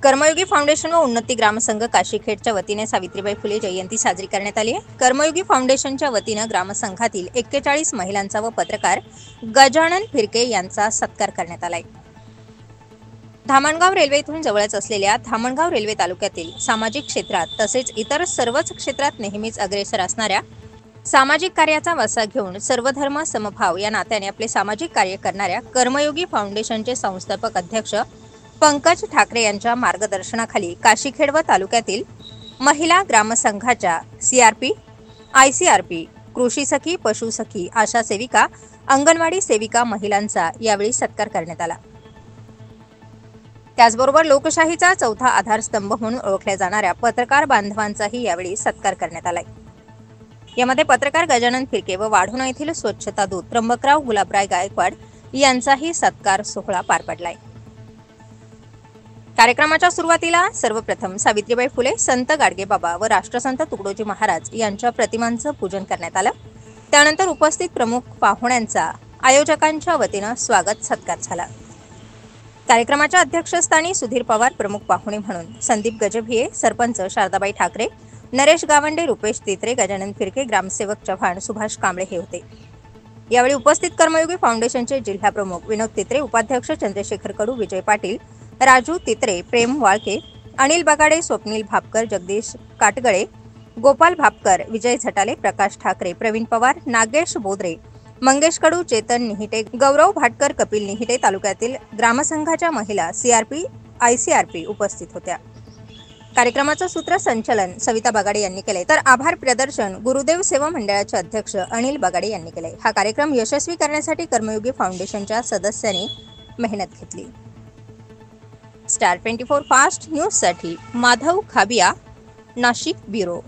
कर्मयोगी foundation व उन्नती ग्रामसंघ काशीखेडच्या वतीने सावित्रीबाई फुले जयंती साजरी करण्यात आली आहे। कर्मयोगी फाउंडेशनच्या वतीने ग्रामसंघातील 41 महिलांचा व पत्रकार गजानन फिरके यांचा सत्कार करण्यात आला आहे। धामणगाव रेल्वेतून जवळच असलेल्या धामणगाव रेल्वे तालुक्यातील सामाजिक क्षेत्रात तसेच इतर सर्वच क्षेत्रात नेहमीच अग्रेसर असणाऱ्या सामाजिक कार्याचा वसा घेऊन सर्वधर्म समभाव या नात्याने आपले सामाजिक कार्य करणाऱ्या कर्मयोगी फाउंडेशनचे संस्थापक अध्यक्ष पंकज ठाकरे यांच्या मार्गदर्शनाखाली काशीखेड व तालुक्यातील महिला ग्रामसंघाच्या सीआरपी, आयसीआरपी, कृषी सखी, पशु सखी, आशा सेविका, अंगणवाडी सेविका महिलांचा यावेळी सत्कार करण्यात आला। त्याचबरोबर लोकशाहीचा चौथा आधारस्तंभ म्हणून ओळखल्या जाणाऱ्या पत्रकार बांधवांचाही यावेळी सत्कार करण्यात आला। यामध्ये पत्रकार गजानन फिरके व वाढोणा येथील स्वच्छता दूत त्र्यंबकराव गुलाबराय गायकवाड यांचाही सत्कार सोहळा पार पडलाय। कार्यक्रमाच्या सुरुवातीला सर्वप्रथम सावित्रीबाई फुले, संत गाडगेबाबा व राष्ट्रसंत तुकडोजी महाराज यांच्या प्रतिमांचं पूजन करण्यात आलं। त्यानंतर उपस्थित प्रमुख पाहुण्यांचा आयोजकांच्या वतीने स्वागत सत्कार झाला। कार्यक्रमाच्या अध्यक्षस्थानी सुधीर पवार प्रमुख पाहुणे म्हणून, संदीप गजभिये, सरपंच शारदाबाई ठाकरे, नरेश गावंडे, रुपेश तित्रे, गजानन फिरके, ग्रामसेवक चव्हाण, सुभाष कांबळे हे होते। यावेळी उपस्थित कर्मयोगी फाउंडेशनचे जिल्हा प्रमुख विनोद तित्रे, उपाध्यक्ष चंद्रशेखर कडू, विजय पाटील, राजू तित्रे, प्रेम वाळके, अनिल बगाडे, स्वप्नील भापकर, जगदीश काटगळे, गोपाल भापकर, विजय झटाले, प्रकाश ठाकरे, प्रवीण पवार, नागेश बोदरे, मंगेश कडू, चेतन निहिटे, गौरव भाटकर, कपिल निहिटे, तालुक्यातील ग्रामसंघाच्या महिला, सीआरपी, आयसीआरपी उपस्थित होत्या। कार्यक्रमाचं सूत्रसंचालन सविता बगाडे यांनी केले, तर आभार प्रदर्शन गुरुदेव सेवा मंडळाचे अध्यक्ष अनिल बगाडे यांनी केले। हा कार्यक्रम यशस्वी करण्यासाठी कर्मयोगी फाउंडेशनच्या सदस्यांनी मेहनत घेतली। स्टार 24 फास्ट न्यूज साठी माधव खाबिया, नाशिक ब्युरो।